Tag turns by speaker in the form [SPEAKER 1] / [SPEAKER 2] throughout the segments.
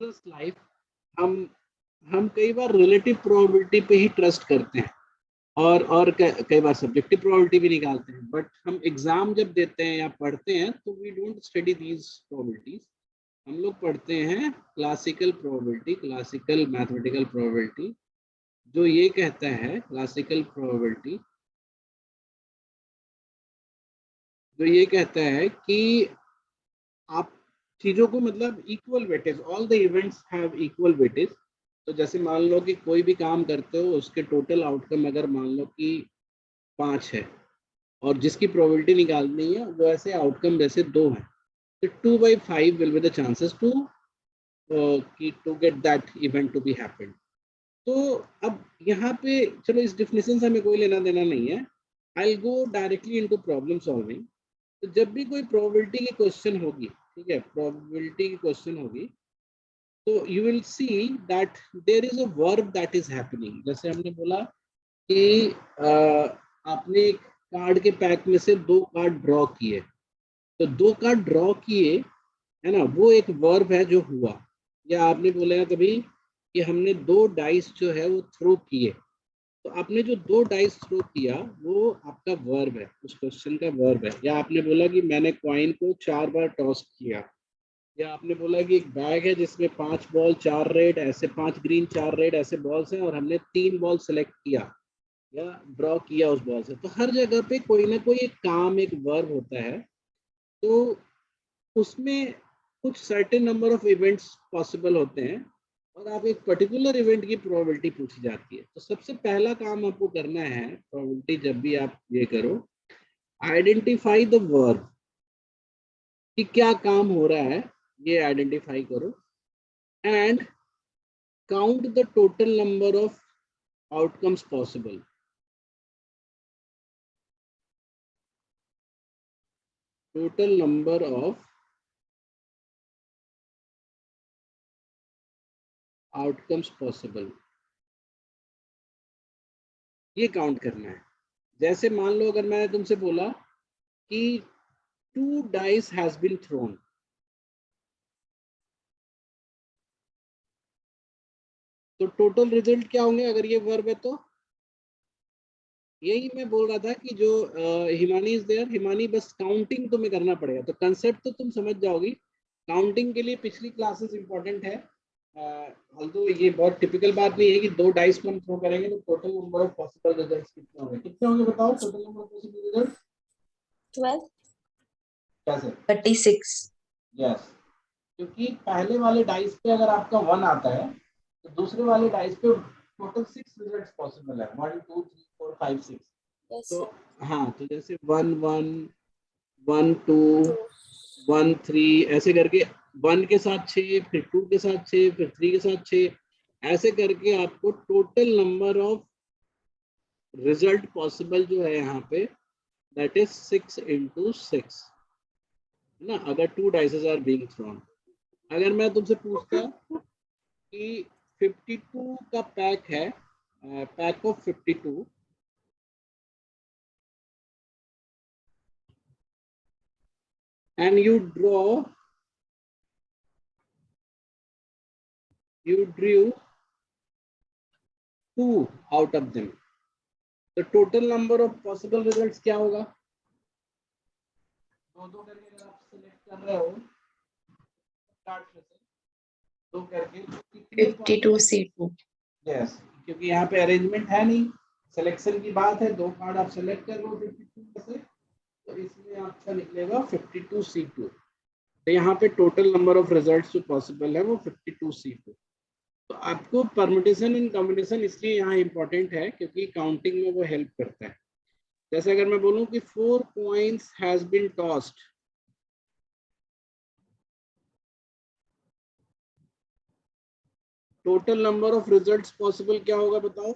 [SPEAKER 1] Life हम हम कई बार रिलेटिव प्रोबेबिलिटी पे ही ट्रस्ट करते हैं और कई बार सब्जेक्टिव प्रोबेबिलिटी भी निकालते हैं, बट हम एग्जाम जब देते हैं या पढ़ते हैं तो we don't study these probabilities. हम लोग पढ़ते हैं classical probability, classical mathematical probability, जो ये कहता है क्लासिकल प्रोबेबिलिटी जो ये कहता है कि आप चीजों को मतलब equal weightage, all the events have equal weightage. तो जैसे मान लो कि कोई भी काम करते हो, उसके टोटल आउटकम अगर मान लो कि 5 है और जिसकी प्रोबेबिलिटी निकालनी है वो ऐसे आउटकम जैसे 2 है, तो 2/5 will be the chances to get that event to be happened. तो अब यहाँ पे चलो इस डिफिनेशन से हमें कोई लेना देना नहीं है। I go directly into problem solving. तो जब भी कोई प्रोबेबिलिटी की क्वेश्चन होगी, ठीक है, प्रोबेबिलिटी की क्वेश्चन होगी, तो you will see that there is a verb that is happening. जैसे हमने बोला कि आपने एक कार्ड के पैक में से 2 कार्ड ड्रॉ किए, तो 2 कार्ड ड्रॉ किए, है ना, वो एक वर्ब है जो हुआ। या आपने बोला है कभी कि हमने 2 डाइस जो है वो थ्रो किए, तो आपने जो 2 डाइस थ्रो किया वो आपका वर्ब है, उस क्वेश्चन का वर्ब है। या आपने बोला कि मैंने कॉइन को 4 बार टॉस किया, या आपने बोला कि एक बैग है जिसमें 5 बॉल 4 रेड ऐसे, 5 ग्रीन 4 रेड ऐसे बॉल्स हैं और हमने 3 बॉल सेलेक्ट किया या ड्रॉ किया उस बॉल से। तो हर जगह पे कोई ना कोई एक काम, एक वर्ब होता है। तो उसमें कुछ certain number of events possible होते हैं और आप एक पर्टिकुलर इवेंट की प्रोबेबिलिटी पूछी जाती है। तो सबसे पहला काम आपको करना है प्रोबेबिलिटी जब भी आप ये करो, आइडेंटिफाई द वर्ब, कि क्या काम हो रहा है, ये आइडेंटिफाई करो, and count the total number of outcomes possible. Total number of outcomes possible, ये काउंट करना है। जैसे मान लो अगर मैंने तुमसे बोला कि 2 डाइस हैज बीन थ्रोन, तो टोटल रिजल्ट क्या होंगे अगर ये वर्ब है तो? यही मैं बोल रहा था कि जो हिमानी इज देयर, हिमानी बस काउंटिंग तुम्हें करना पड़ेगा, तो कंसेप्ट तो तुम समझ जाओगी। काउंटिंग के लिए पिछली क्लासेस इंपॉर्टेंट है। ऑल्दो ये बहुत टिपिकल बात नहीं है कि 2 डाइस को हम थ्रो करेंगे तो total number of possible results कितने होंगे, कितने होंगे बताओ total number of possible result?
[SPEAKER 2] 12
[SPEAKER 1] कैसे?
[SPEAKER 2] 36।
[SPEAKER 1] यस, क्योंकि पहले वाले डाइस पे अगर आपका 1 आता है तो दूसरे वाले डाइस पे टोटल 6 रिजल्ट्स पॉसिबल है, 1 2 3 4 5 6। तो हाँ, तो जैसे 1 1 1 2 1 3 ऐसे करके 1 के साथ 6, फिर 2 के साथ 6, फिर 3 के साथ 6, ऐसे करके आपको total number of result possible जो है यहाँ पे दैट इज 6 into 6 ना, अगर 2 डाइसेस आर बीइंग थ्रोन। अगर मैं तुमसे पूछता कि 52 का पैक है, pack of 52, and you drew 2 out of them, the total number of possible results क्या होगा? दो करके अगर आप सिलेक्ट कर रहे हो स्टार्ट में से 2 करके
[SPEAKER 2] 52C2।
[SPEAKER 1] यस, क्योंकि यहाँ पे अरेंजमेंट है नहीं, सिलेक्शन की बात है, 2 कार्ड आप सेलेक्ट कर लो 52 में से, तो इसमें आपका निकलेगा 52C2। तो यहाँ पे टोटल नंबर ऑफ रिजल्ट्स जो पॉसिबल है वो 52C2। तो आपको परमुटेशन एंड कॉम्बिनेशन इसलिए यहाँ इंपॉर्टेंट है क्योंकि काउंटिंग में वो हेल्प करता है। जैसे अगर मैं बोलूं कि 4 coins has been tossed, total number of results possible क्या होगा बताओ?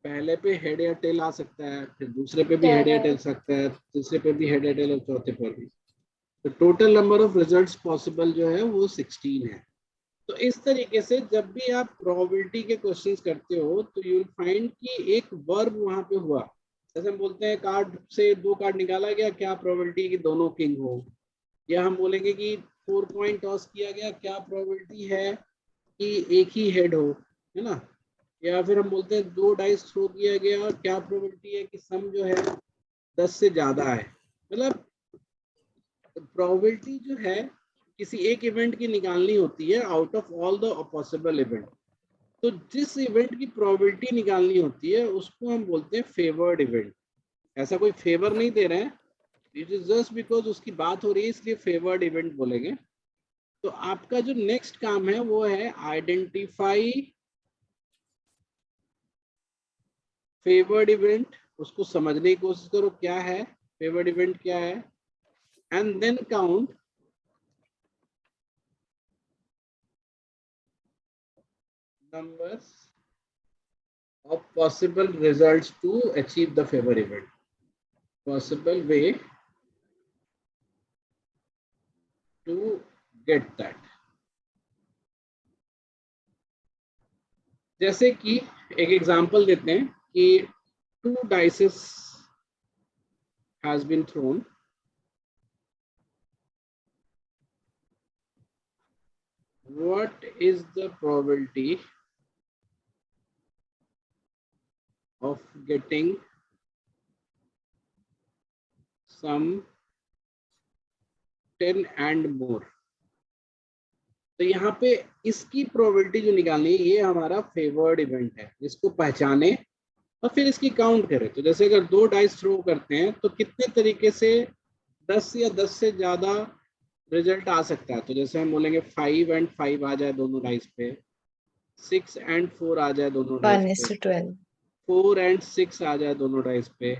[SPEAKER 1] पहले पे हेड या टेल आ सकता है, फिर दूसरे पे भी हेड या टेल सकता है, तीसरे पे भी हेड या टेल और चौथे पर भी। तो total number of results possible जो है वो 16 है। तो इस तरीके से जब भी आप प्रोबेबिलिटी के क्वेश्चंस करते हो तो यू विल फाइंड कि एक वर्ब वहां पे हुआ। जैसे हम बोलते हैं कार्ड से 2 कार्ड निकाला गया, क्या प्रोबेबिलिटी कि दोनों किंग हो, या हम बोलेंगे कि 4 कॉइन टॉस किया गया, क्या प्रोबेबिलिटी है कि एक ही हेड हो, है ना। या फिर हम बोलते हैं 2 डाइस थ्रो किया गया और क्या प्रोबेबिलिटी है कि सम जो है 10 से ज्यादा है। मतलब प्रोबेबिलिटी जो है किसी एक इवेंट की निकालनी होती है out of all the possible event. तो जिस इवेंट की प्रोबेबिलिटी निकालनी होती है उसको हम बोलते हैं फेवर्ड इवेंट। ऐसा कोई फेवर नहीं दे रहे हैं, इट इज जस्ट बिकॉज उसकी बात हो रही है इसलिए फेवर्ड इवेंट बोलेंगे। तो आपका जो नेक्स्ट काम है वो है आइडेंटिफाई फेवर्ड इवेंट। उसको समझने की कोशिश करो क्या है फेवर्ड इवेंट, क्या है, and then count numbers of possible results to achieve the favor event. Possible way to get that. जैसे कि एक एग्जांपल देते हैं कि 2 dices has been thrown. What is the probability of getting some 10 and more? तो यहाँ पे इसकी प्रोबेबिलिटी जो निकालनी है ये हमारा फेवर्ड इवेंट है, इसको पहचाने और फिर इसकी काउंट करें। तो जैसे अगर 2 डाइस थ्रो करते हैं तो कितने तरीके से 10 या 10 से ज्यादा रिजल्ट आ सकता है। तो जैसे हम बोलेंगे 5 and 5 आ जाए दोनों डाइस पे, 6 and 4 आ जाए दोनों डाइस पे,
[SPEAKER 2] 1:12.
[SPEAKER 1] 4 and 6 आ जाए दोनों डाइस पे,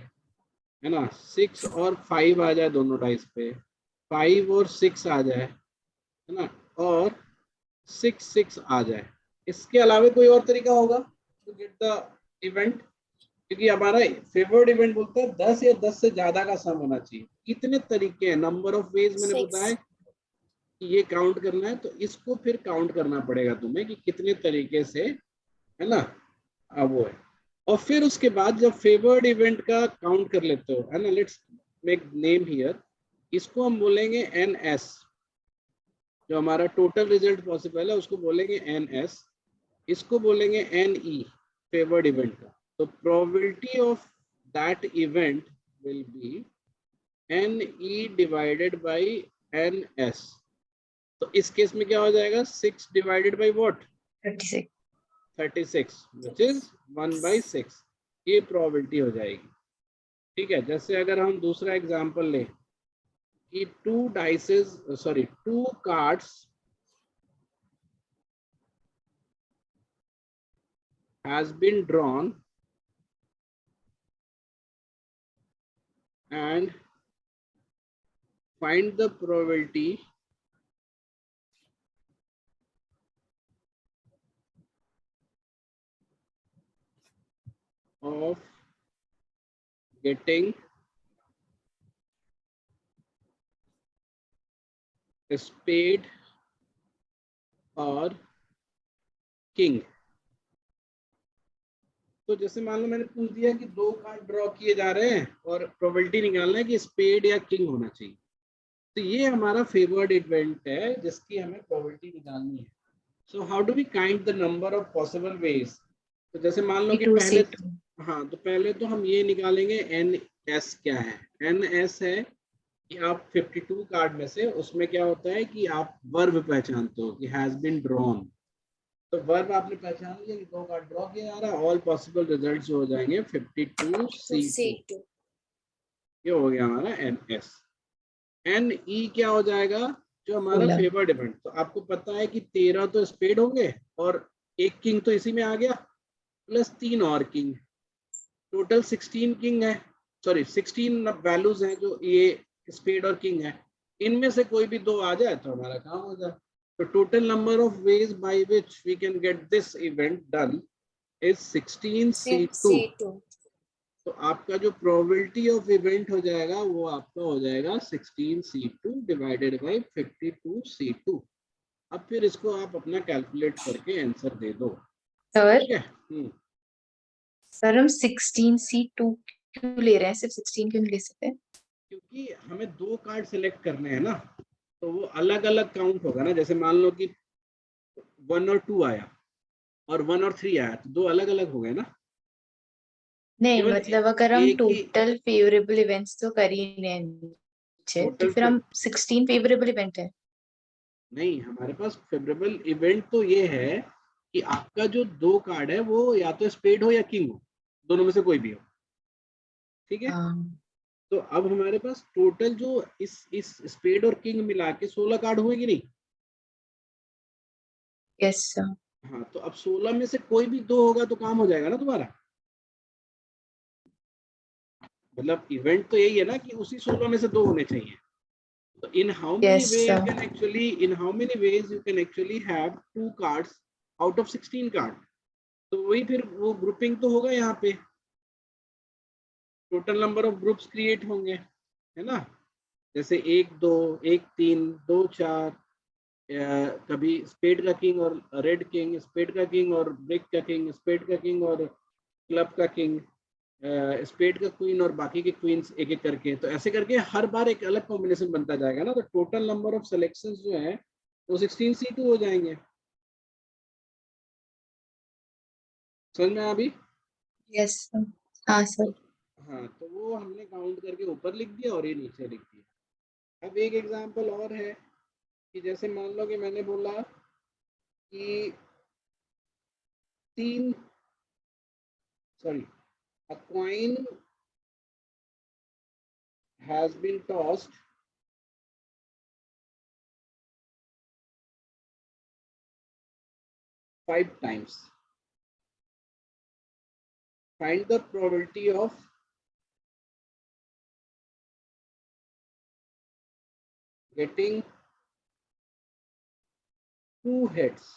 [SPEAKER 1] है ना, 6 और 5 आ जाए दोनों डाइस पे, 5 और 6 आ जाए, है ना, और 6 आ जाए। इसके अलावा कोई और तरीका होगा टू गेट द इवेंट, क्योंकि हमारा फेवर्ड इवेंट बोलता है 10 या 10 से ज्यादा का सम होना चाहिए। कितने तरीके हैं, नंबर ऑफ वेज मैंने
[SPEAKER 2] 6.
[SPEAKER 1] बताया कि ये काउंट करना है, तो इसको फिर काउंट करना पड़ेगा तुम्हें कि कितने तरीके से, है ना, वो है। और फिर उसके बाद जब फेवर्ड इवेंट का काउंट कर लेते हो, है ना, लेट्स मेक नेम हियर, इसको हम बोलेंगे NS। जो हमारा टोटल रिजल्ट पॉसिबल है उसको बोलेंगे NS, इसको बोलेंगे NE फेवर्ड इवेंट का। तो probability of that event will be NE divided by NS। तो इस केस में क्या हो जाएगा, 6 divided by what,
[SPEAKER 2] 36.
[SPEAKER 1] 36 which is 1/6। ये प्रोबेबिलिटी हो जाएगी। ठीक है, जैसे अगर हम दूसरा एग्जांपल लें कि 2 cards has been drawn and find the probability of getting a spade और किंग। तो जैसे मान लो मैंने पूछ दिया कि 2 कार्ड ड्रॉ किए जा रहे हैं और प्रोबेबिलिटी निकालना है कि स्पेड या किंग होना चाहिए। तो ये हमारा फेवर्ड इवेंट है जिसकी हमें प्रोबेबिलिटी निकालनी है। So how do we count the number of possible ways. तो जैसे मान लो कि
[SPEAKER 2] C2.
[SPEAKER 1] पहले,
[SPEAKER 2] C2.
[SPEAKER 1] हाँ, तो पहले तो हम ये निकालेंगे NS क्या है। NS है कि आप 52 कार्ड में से उसमें क्या होता है कि आप वर्ब पहचानते हो कि हैज बीन ड्रॉन। तो वर्ब आपने पहचान लिया कि 2 कार्ड ड्रॉ किया जा रहा है, ऑल पॉसिबल रिजल्ट्स हो जाएंगे 52C2।
[SPEAKER 2] C2.
[SPEAKER 1] ये हो गया हमारा NS। NE क्या हो जाएगा, जो हमारा
[SPEAKER 2] Polar.
[SPEAKER 1] Favoured event. तो आपको पता है कि 13 तो स्पेड होंगे और एक किंग तो इसी में आ गया, प्लस 3 और किंग, टोटल 16 किंग है, सॉरी 16 वैल्यूज हैं जो ये स्पेड और किंग है। इनमें से कोई भी 2 आ जाए तो हमारा काम हो जाए। तो total number of ways by which we can get this event done is 16C2।
[SPEAKER 2] C2.
[SPEAKER 1] तो आपका जो प्रोबेबिलिटी ऑफ इवेंट हो जाएगा वो आपका हो जाएगा 16C2 डिवाइडेड बाय 52C2। अब फिर इसको आप अपना कैलकुलेट करके आंसर दे दो।
[SPEAKER 2] Sir,
[SPEAKER 1] ठीक है।
[SPEAKER 2] sir हम 16C2 क्यों ले रहे हैं, सिर्फ 16 क्यों नहीं ले सकते?
[SPEAKER 1] क्योंकि हमें 2 कार्ड सिलेक्ट करने हैं ना, तो वो अलग अलग काउंट होगा ना। जैसे मान लो कि 1 और 2 आया और 1 और 3 आया, तो 2 अलग अलग हो गए ना।
[SPEAKER 2] नहीं
[SPEAKER 1] केवल
[SPEAKER 2] मतलब अगर हम
[SPEAKER 1] एक ही
[SPEAKER 2] टोटल फेवरेबल इवेंट्स तो कर ही रहे हैं नीचे, तो
[SPEAKER 1] टोटल
[SPEAKER 2] फिर हम 16 फेवरेबल इवेंट है।
[SPEAKER 1] नहीं, हमारे पास फेवरेबल इवेंट तो ये है कि आपका जो 2 कार्ड है वो या तो स्पेड हो या किंग हो, दोनों में से कोई भी हो, ठीक है।
[SPEAKER 2] हाँ
[SPEAKER 1] तो अब हमारे पास टोटल जो इस स्पेड और किंग मिला के 16 कार्ड हुए कि नहीं।
[SPEAKER 2] Yes sir.
[SPEAKER 1] हाँ, तो अब 16 में से कोई भी 2 होगा तो काम हो जाएगा ना तुम्हारा। मतलब इवेंट तो यही है ना कि उसी 16 में से 2 होने चाहिए। So in how many
[SPEAKER 2] yes
[SPEAKER 1] way you
[SPEAKER 2] sir.
[SPEAKER 1] can actually, in how many ways you can actually have 2 cards out of 16 card? तो वही फिर वो ग्रुपिंग तो होगा यहाँ पे, total number of groups create होंगे, है ना। जैसे 1 2 1 3 2 4, कभी स्पेड का किंग और रेड किंग, स्पेड का किंग और ब्रिक का किंग, स्पेड का किंग और क्लब का किंग, स्पेड का क्वीन और बाकी के क्वींस एक एक करके। तो ऐसे करके हर बार एक अलग कॉम्बिनेशन बनता जाएगा ना, तो टोटल नंबर ऑफ सिलेक्शंस जो है वो 16C2 हो जाएंगे। समझ में अभी।
[SPEAKER 2] Yes sir. हाँ सर।
[SPEAKER 1] हाँ, तो वो हमने काउंट करके ऊपर लिख दिया और ये नीचे लिख दिया। अब एक एग्जांपल और है कि जैसे मान लो कि मैंने बोला कि 3 sorry a coin has been tossed 5 times. Find the probability of getting 2 hits.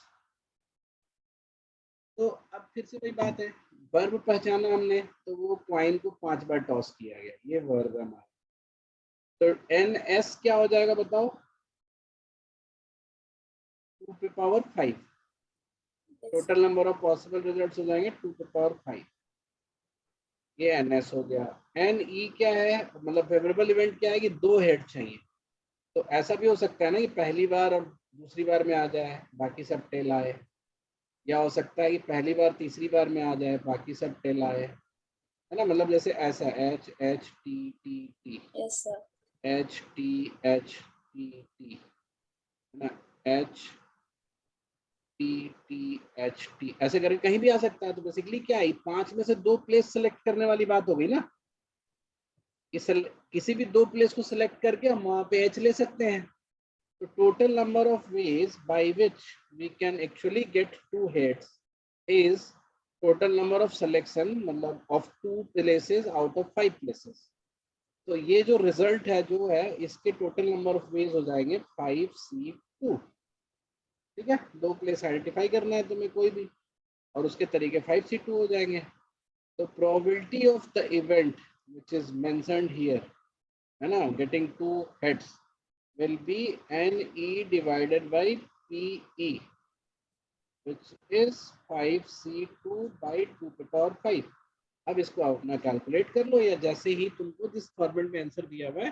[SPEAKER 1] तो अब फिर से वही बात है, वर्ब पहचाना हमने, तो वो कॉइन को 5 बार टॉस किया गया, ये वर्ब है हमारा। तो NS क्या हो जाएगा बताओ, 2 पे power 5। Total number of possible results हो जाएंगे 2 पे पावर 5। ये NS हो गया। NE क्या है, मतलब फेवरेबल इवेंट क्या है कि 2 हेड चाहिए। तो ऐसा भी हो सकता है ना कि पहली बार और दूसरी बार में आ जाए, बाकी सब टेल आए, या हो सकता है कि पहली बार तीसरी बार में आ जाए, बाकी सब टेल आए, है ना। मतलब जैसे ऐसा H H T T T,
[SPEAKER 2] yes sir.
[SPEAKER 1] H T H T T, है ना, H T T H T, ऐसे करके कहीं भी आ सकता है। तो बेसिकली क्या है, 5 में से 2 प्लेस सेलेक्ट करने वाली बात हो गई ना। किसी भी 2 प्लेस को सिलेक्ट करके हम वहां पे H ले सकते हैं। तो total number of ways by which we can actually get 2 heads is total number of selection, मतलब of 2 places out of 5 places. तो ये जो रिजल्ट है जो है, इसके टोटल नंबर ऑफ वेज हो जाएंगे 5C2। ठीक है, 2 प्लेस आइडेंटिफाई करना है तुम्हें कोई भी, और उसके तरीके 5C2 हो जाएंगे। तो probability of the event which is mentioned here, है ना, getting 2 heads will be NE divided by PE, which is 5C2 by 2 to the power 5। अब इसको अपना कैलकुलेट कर लो, या जैसे ही तुमको जिस फॉर्मेट में आंसर दिया हुआ है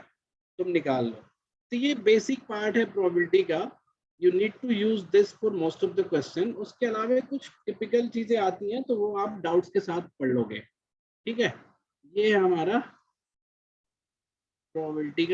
[SPEAKER 1] तुम निकाल लो। तो ये बेसिक पार्ट है प्रोबेबिलिटी का। You need to use this for most of the question. उसके अलावा कुछ टिपिकल चीजें आती हैं तो वो आप डाउट्स के साथ पढ़ लोगे। ठीक है, ये है हमारा प्रोबेबिलिटी का